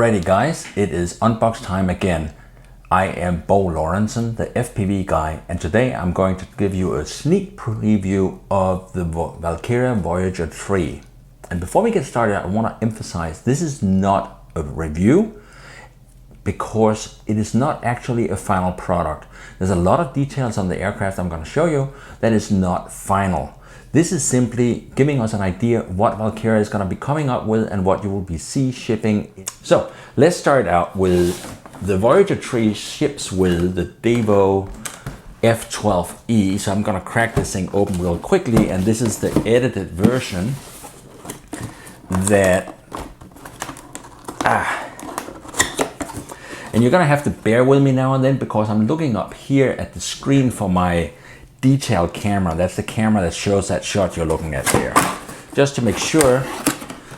Alrighty guys, it is unbox time again. I am Bo Lorentzen, the FPV guy, and today I'm going to give you a sneak preview of the Walkera Voyager 3. And before we get started, I want to emphasize this is not a review because it is not actually a final product. There's a lot of details on the aircraft I'm going to show you that is not final. This is simply giving us an idea of what Walkera is going to be coming up with and what you will be shipping. So let's start out with the Voyager 3 ships with the Debois F12E. So I'm going to crack this thing open real quickly, and this is the edited version that and you're going to have to bear with me now and then because I'm looking up here at the screen for my detail camera. That's the camera that shows that shot you're looking at there. Just to make sure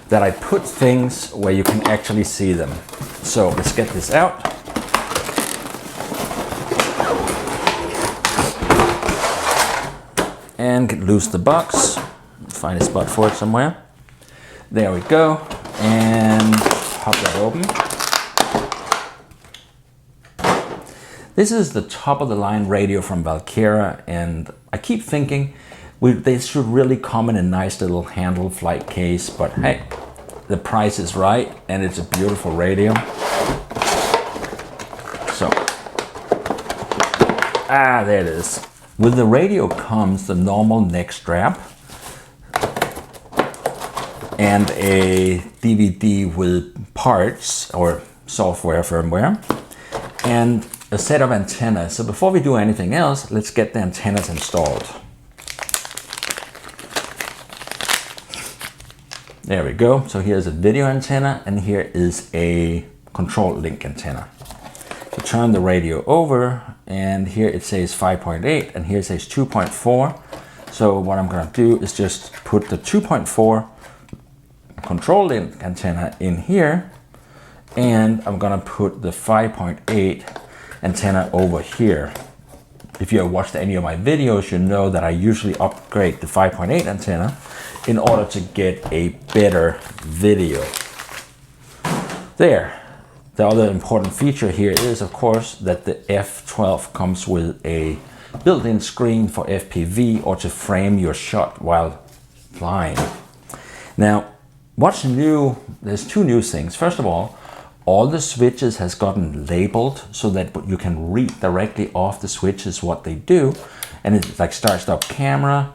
that I put things where you can actually see them. So let's get this out. And get loose the box. Find a spot for it somewhere. There we go. And pop that open. This is the top of the line radio from Walkera, and I keep thinking they should really come in a nice little handle flight case, but hey, the price is right and it's a beautiful radio. So, there it is. With the radio comes the normal neck strap and a DVD with parts or software firmware and a set of antennas. So before we do anything else, let's get the antennas installed. There we go. So here's a video antenna and here is a control link antenna. So turn the radio over and here it says 5.8 and here it says 2.4. So what I'm going to do is just put the 2.4 control link antenna in here, and I'm going to put the 5.8 antenna over here. If you have watched any of my videos, you know that I usually upgrade the 5.8 antenna in order to get a better video. There. The other important feature here is, of course, that the F12 comes with a built-in screen for FPV or to frame your shot while flying. Now, what's new? There's two new things. First of all the switches has gotten labeled so that you can read directly off the switches what they do. And it's like start, stop camera,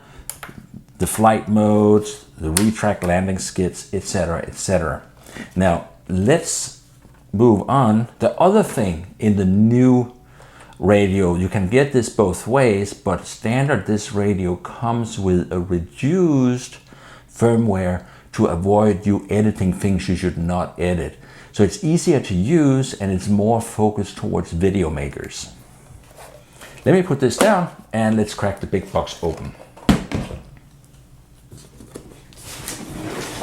the flight modes, the retract landing skids, etc., etc. Now, let's move on. The other thing in the new radio, you can get this both ways, but standard this radio comes with a reduced firmware to avoid you editing things you should not edit. So it's easier to use and it's more focused towards video makers. Let me put this down and let's crack the big box open.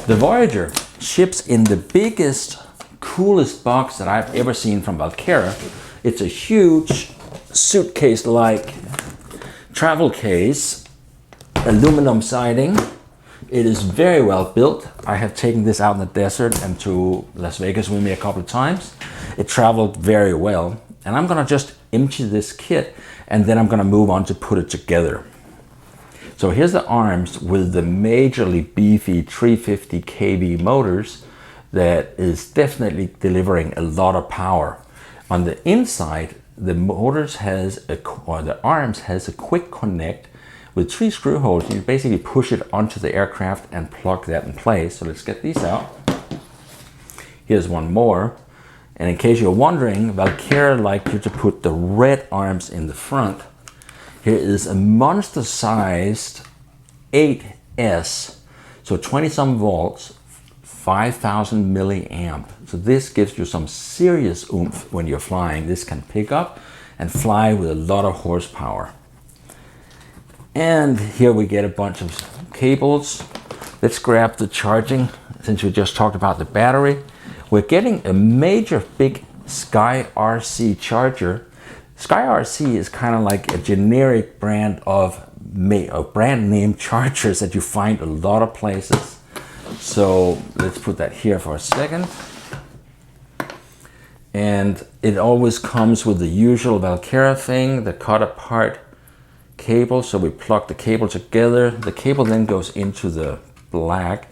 The Voyager ships in the biggest, coolest box that I've ever seen from Walkera. It's a huge suitcase-like travel case, aluminum siding. It is very well built. I have taken this out in the desert and to Las Vegas with me a couple of times. It traveled very well. And I'm gonna just empty this kit and then I'm gonna move on to put it together. So here's the arms with the majorly beefy 350 kV motors that is definitely delivering a lot of power. On the inside, the arms has a quick connect with 3 screw holes. You basically push it onto the aircraft and plug that in place. So let's get these out. Here's one more. And in case you're wondering, Walkera liked you to put the red arms in the front. Here is a monster-sized 8S, so 20-some volts, 5,000 milliamp. So this gives you some serious oomph when you're flying. This can pick up and fly with a lot of horsepower. And here we get a bunch of cables. Let's grab the charging, since we just talked about the battery. We're getting a major big Sky RC charger. Sky RC is kind of like a generic brand of brand name chargers that you find a lot of places. So let's put that here for a second. And it always comes with the usual Walkera thing, the cut apart cable. So we plug the cable together. The cable then goes into the black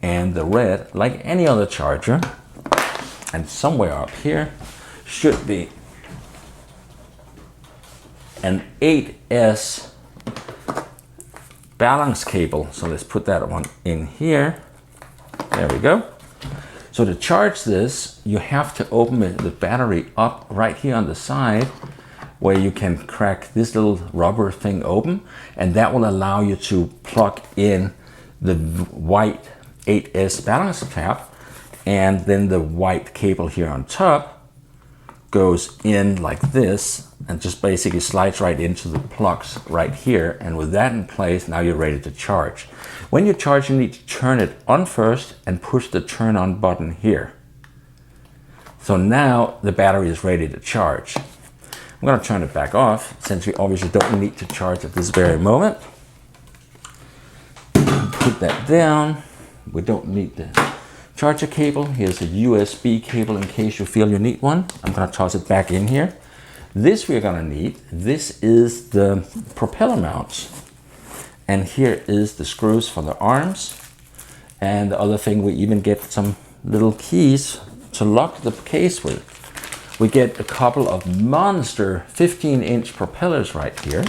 and the red like any other charger. And somewhere up here should be an 8S balance cable. So let's put that one in here. There we go. So to charge this, you have to open the battery up right here on the side, where you can crack this little rubber thing open, and that will allow you to plug in the white 8S balance tap, and then the white cable here on top goes in like this and just basically slides right into the plugs right here. And with that in place, now you're ready to charge. When you charge, you need to turn it on first and push the turn on button here. So now the battery is ready to charge. I'm going to turn it back off since we obviously don't need to charge at this very moment. Put that down. We don't need the charger cable. Here's a USB cable in case you feel you need one. I'm going to toss it back in here. This we're going to need. This is the propeller mounts. And here is the screws for the arms. And the other thing, we even get some little keys to lock the case with. We get a couple of monster 15-inch propellers right here.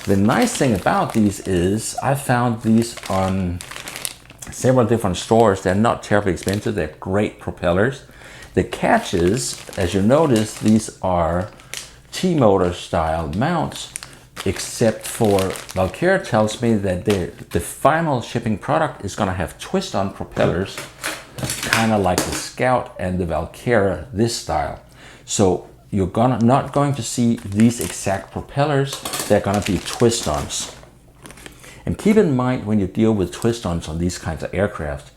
The nice thing about these is I found these on several different stores. They're not terribly expensive. They're great propellers. The catch is, as you notice, these are T-motor style mounts, except for Walkera tells me that the final shipping product is going to have twist-on propellers, kind of like the Scout and the Walkera, this style. So you're not going to see these exact propellers. They're going to be twist-ons. And keep in mind, when you deal with twist-ons on these kinds of aircraft,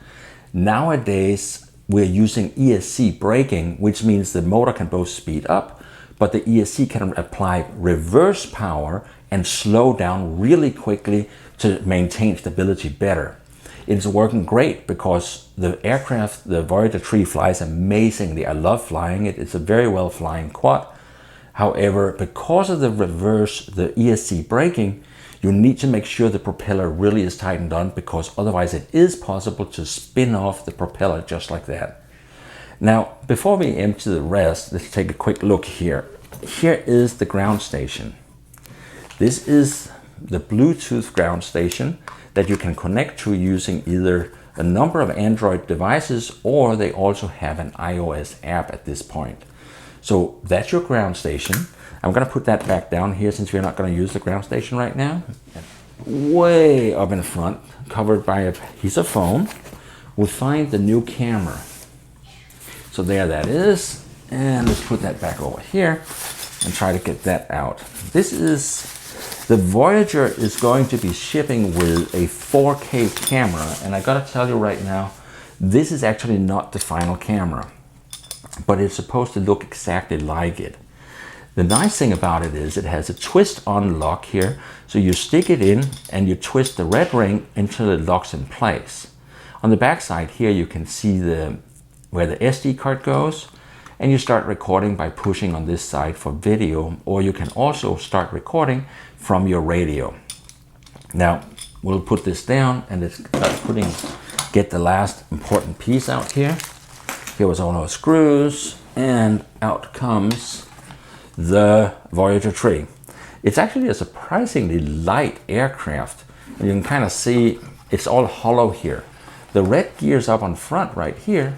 nowadays we're using ESC braking, which means the motor can both speed up, but the ESC can apply reverse power and slow down really quickly to maintain stability better. It's working great because the aircraft, the Voyager 3, flies amazingly. I love flying it. It's a very well flying quad. However, because of the ESC braking, you need to make sure the propeller really is tightened on, because otherwise it is possible to spin off the propeller just like that. Now, before we empty the rest, let's take a quick look here. Here is the ground station. This is the Bluetooth ground station that you can connect to using either a number of Android devices, or they also have an iOS app at this point. So that's your ground station. I'm going to put that back down here since we're not going to use the ground station right now. Way up in front, covered by a piece of foam, we'll find the new camera. So there that is. And let's put that back over here and try to get that out. This is, the Voyager is going to be shipping with a 4K camera. And I gotta tell you right now, this is actually not the final camera, but it's supposed to look exactly like it. The nice thing about it is it has a twist-on lock here. So you stick it in and you twist the red ring until it locks in place. On the back side here, you can see where the SD card goes. And you start recording by pushing on this side for video, or you can also start recording from your radio. Now, we'll put this down and let's get the last important piece out here. Here was all our screws, and out comes the Voyager 3. It's actually a surprisingly light aircraft. And you can kind of see it's all hollow here. The red gears up on front right here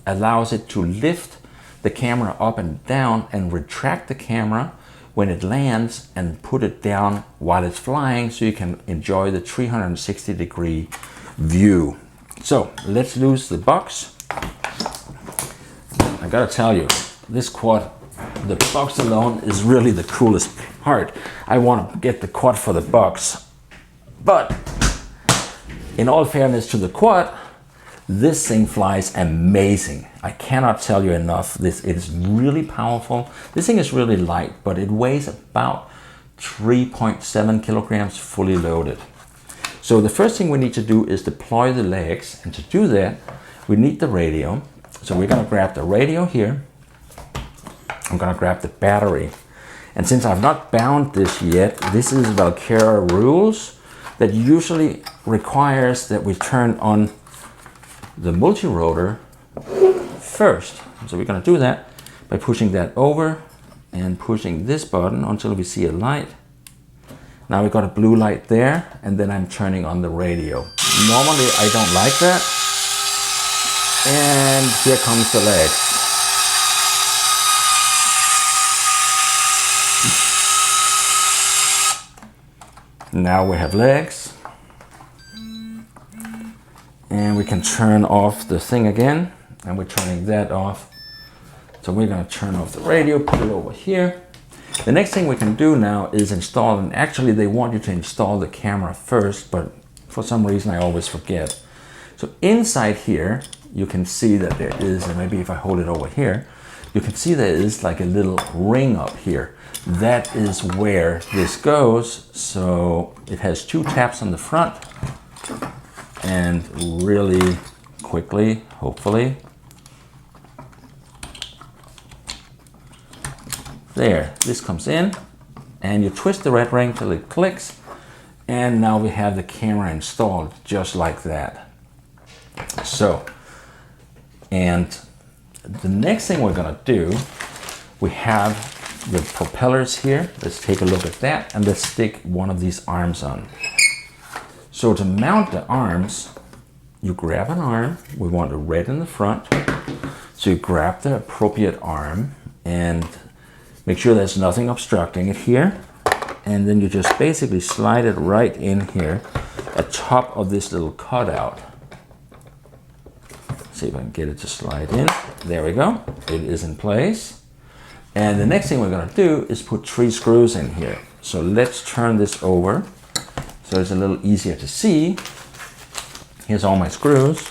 allows it to lift the camera up and down and retract the camera when it lands and put it down while it's flying, so you can enjoy the 360-degree view. So let's loose the box. I gotta tell you, this quad, the box alone is really the coolest part. I want to get the quad for the box, but in all fairness to the quad, this thing flies amazing. I cannot tell you enough. It is really powerful. This thing is really light, but it weighs about 3.7 kilograms fully loaded. So the first thing we need to do is deploy the legs. And to do that, we need the radio. So we're going to grab the radio here. I'm gonna grab the battery. And since I've not bound this yet, this is Walkera rules that usually requires that we turn on the multi-rotor first. So we're gonna do that by pushing that over and pushing this button until we see a light. Now we got a blue light there, and then I'm turning on the radio. Normally I don't like that. And here comes the legs. Now we have legs. And we can turn off the thing again, and we're turning that off. So we're gonna turn off the radio, put it over here. The next thing we can do now is install, and actually they want you to install the camera first, but for some reason I always forget. So inside here, you can see that there is, and maybe if I hold it over here, you can see there is like a little ring up here. That is where this goes. So it has 2 taps on the front, and really quickly, hopefully. There, this comes in, and you twist the red ring till it clicks, and now we have the camera installed just like that. So, and the next thing we're gonna do, we have the propellers here. Let's take a look at that, and let's stick one of these arms on. So to mount the arms, you grab an arm. We want a red in the front. So you grab the appropriate arm and make sure there's nothing obstructing it here. And then you just basically slide it right in here at top of this little cutout. See if I can get it to slide in. There we go. It is in place. And the next thing we're gonna do is put 3 screws in here. So let's turn this over so it's a little easier to see. Here's all my screws.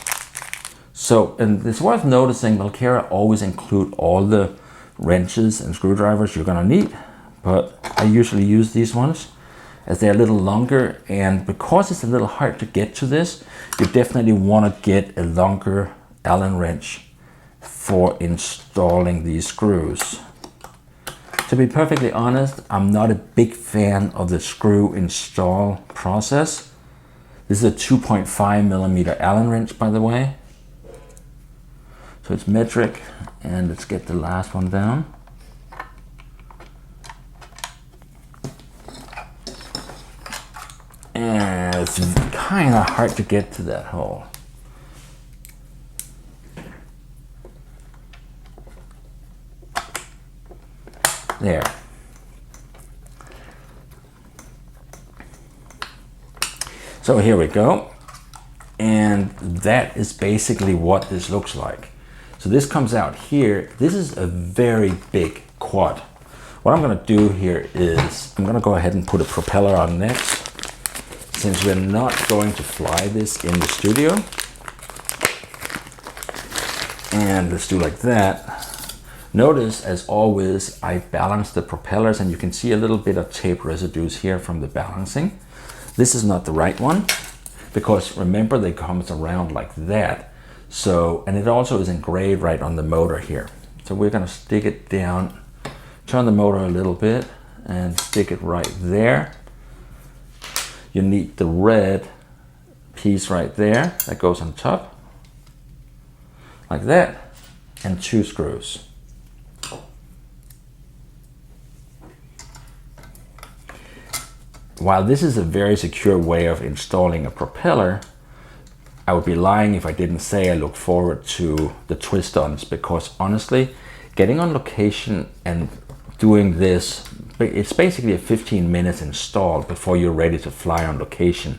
So, and it's worth noticing, Walkera always include all the wrenches and screwdrivers you're gonna need, but I usually use these ones as they're a little longer, and because it's a little hard to get to this, you definitely wanna get a longer Allen wrench for installing these screws. To be perfectly honest, I'm not a big fan of the screw install process. This is a 2.5 millimeter Allen wrench, by the way. So it's metric, and let's get the last one down. And it's kind of hard to get to that hole. There. So here we go. And that is basically what this looks like. So this comes out here. This is a very big quad. What I'm gonna do here is I'm gonna go ahead and put a propeller on next, since we're not going to fly this in the studio. And let's do like that. Notice, as always, I balance the propellers, and you can see a little bit of tape residues here from the balancing. This is not the right one, because remember, they come around like that. So, and it also is engraved right on the motor here. So we're gonna stick it down, turn the motor a little bit, and stick it right there. You need the red piece right there that goes on top, like that, and 2 screws. While this is a very secure way of installing a propeller, I would be lying if I didn't say I look forward to the twist-ons, because honestly, getting on location and doing this, it's basically a 15 minutes install before you're ready to fly on location.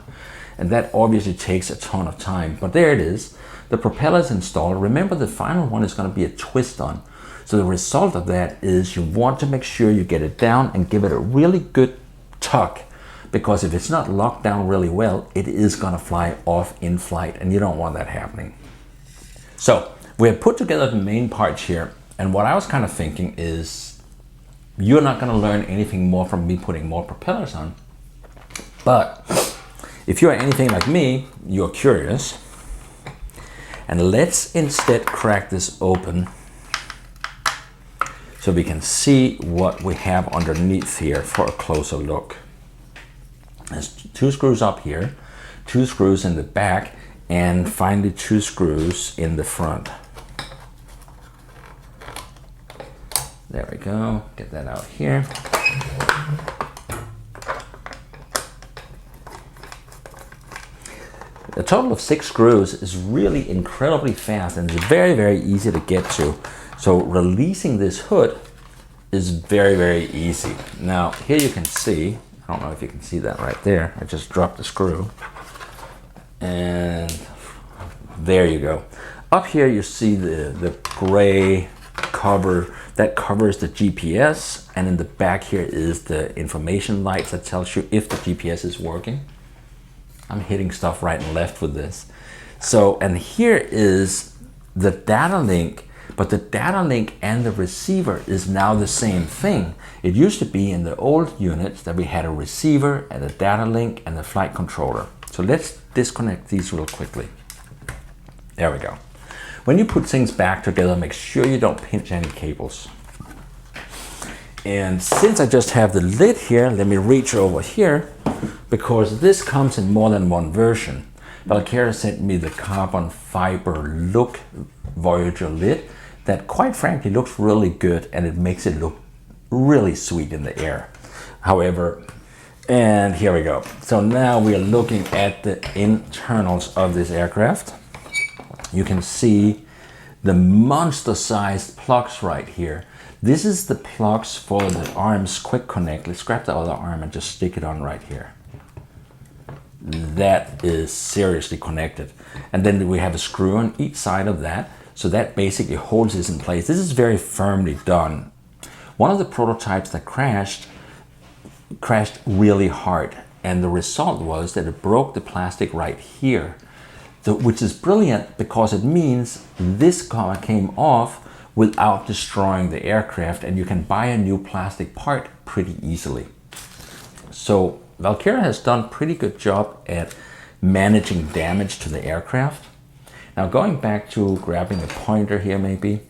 And that obviously takes a ton of time, but there it is. The propeller's installed. Remember, the final one is going to be a twist-on. So the result of that is you want to make sure you get it down and give it a really good tuck, because if it's not locked down really well, it is gonna fly off in flight, and you don't want that happening. So we have put together the main parts here, and what I was kind of thinking is you're not gonna learn anything more from me putting more propellers on. But if you're anything like me, you're curious. And let's instead crack this open so we can see what we have underneath here for a closer look. There's 2 screws up here, 2 screws in the back, and finally 2 screws in the front. There we go, get that out here. A total of 6 screws is really incredibly fast and it's very, very easy to get to. So releasing this hood is very, very easy. Now here you can see, I don't know if you can see that right there, I just dropped the screw. And there you go. Up here you see the gray cover that covers the GPS, and in the back here is the information light that tells you if the GPS is working. I'm hitting stuff right and left with this. So, and here is the data link, but the data link and the receiver is now the same thing. It used to be in the old units that we had a receiver and a data link and a flight controller. So let's disconnect these real quickly. There we go. When you put things back together, make sure you don't pinch any cables. And since I just have the lid here, let me reach over here, because this comes in more than one version. Walkera sent me the carbon fiber look Voyager lid that quite frankly looks really good, and it makes it look really sweet in the air. However, and here we go. So now we are looking at the internals of this aircraft. You can see the monster-sized plugs right here. This is the plugs for the arms quick connect. Let's grab the other arm and just stick it on right here. That is seriously connected. And then we have a screw on each side of that. So that basically holds this in place. This is very firmly done. One of the prototypes that crashed really hard. And the result was that it broke the plastic right here. So, which is brilliant because it means this cover came off without destroying the aircraft, and you can buy a new plastic part pretty easily. So Walkera has done a pretty good job at managing damage to the aircraft. Now going back to grabbing a pointer here maybe,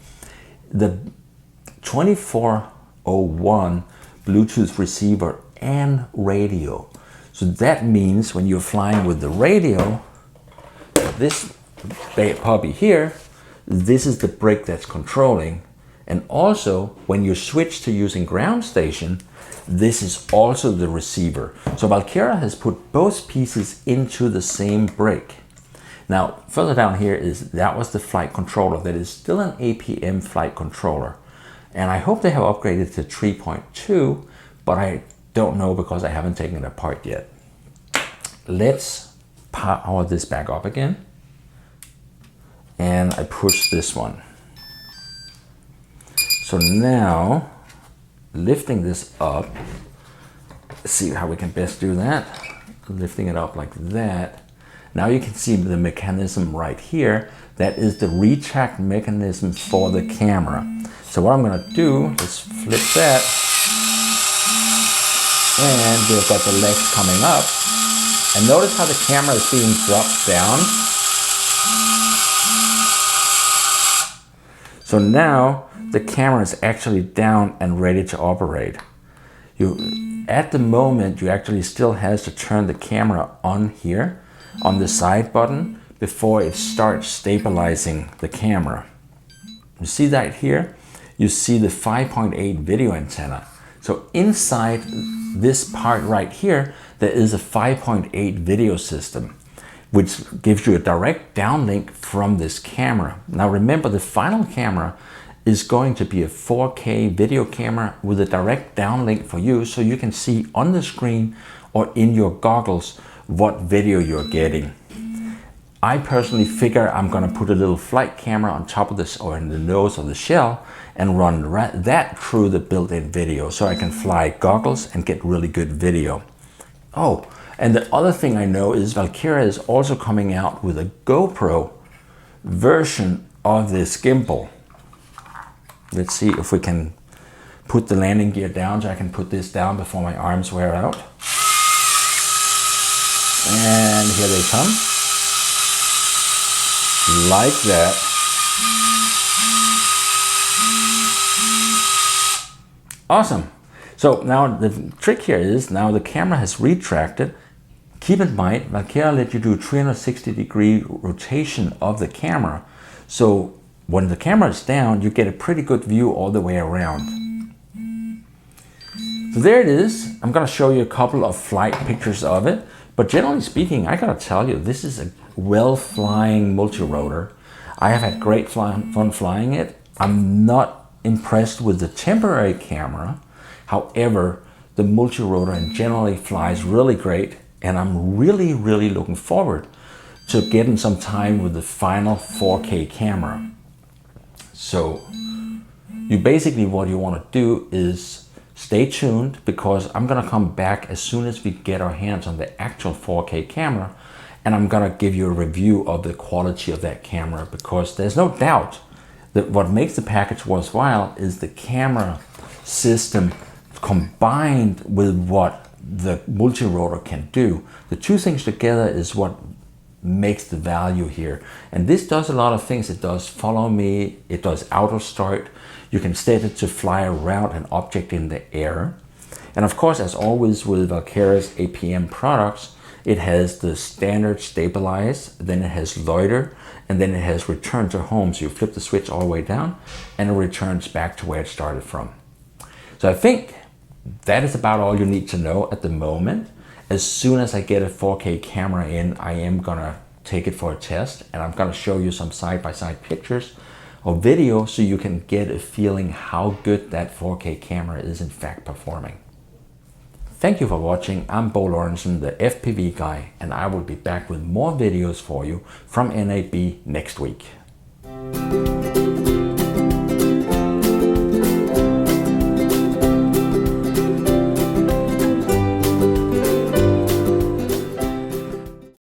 the 2401 Bluetooth receiver and radio. So that means when you're flying with the radio, this puppy here, this is the brick that's controlling. And also when you switch to using ground station, this is also the receiver. So Walkera has put both pieces into the same brick. Now further down here that was the flight controller. That is still an APM flight controller. And I hope they have upgraded to 3.2, but I don't know because I haven't taken it apart yet. Let's power this back up again. And I push this one. So now, lifting this up, let's see how we can best do that. Lifting it up like that. Now you can see the mechanism right here. That is the retract mechanism for the camera. So what I'm gonna do is flip that. And we've got the legs coming up. And notice how the camera is being dropped down. So now the camera is actually down and ready to operate. At the moment, you actually still has to turn the camera on here, on the side button, before it starts stabilizing the camera. You see that here? You see the 5.8 video antenna. So inside this part right here, there is a 5.8 video system, which gives you a direct downlink from this camera. Now remember, the final camera is going to be a 4K video camera with a direct downlink for you, so you can see on the screen or in your goggles what video you're getting. I personally figure I'm gonna put a little flight camera on top of this or in the nose of the shell and run that through the built-in video, so I can fly goggles and get really good video. Oh, and the other thing I know is Walkera is also coming out with a GoPro version of this gimbal. Let's see if we can put the landing gear down so I can put this down before my arms wear out. And here they come. Like that. Awesome. So now the trick here is, now the camera has retracted. Keep in mind, Walkera let you do 360-degree rotation of the camera. So when the camera is down, you get a pretty good view all the way around. So there it is. I'm gonna show you a couple of flight pictures of it. But generally speaking, I gotta tell you, this is a well-flying multi-rotor. I have had great fun flying it. I'm not impressed with the temporary camera. However, the multi-rotor generally flies really great, and I'm really looking forward to getting some time with the final 4K camera. So you basically, what you want to do is stay tuned, because I'm gonna come back as soon as we get our hands on the actual 4K camera, and I'm gonna give you a review of the quality of that camera, because there's no doubt that what makes the package worthwhile is the camera system combined with what the multi-rotor can do. The two things together is what makes the value here. And this does a lot of things. It does follow me, it does auto start. You can set it to fly around an object in the air. And of course, as always with Walkera's APM products, it has the standard stabilize, then it has loiter, and then it has return to home. So you flip the switch all the way down and it returns back to where it started from. So I think that is about all you need to know at the moment. As soon as I get a 4K camera in, I am gonna take it for a test, and I'm gonna show you some side-by-side pictures or video so you can get a feeling how good that 4K camera is in fact performing. Thank you for watching. I'm Bo Lorentzen, the FPV guy, and I will be back with more videos for you from NAB next week.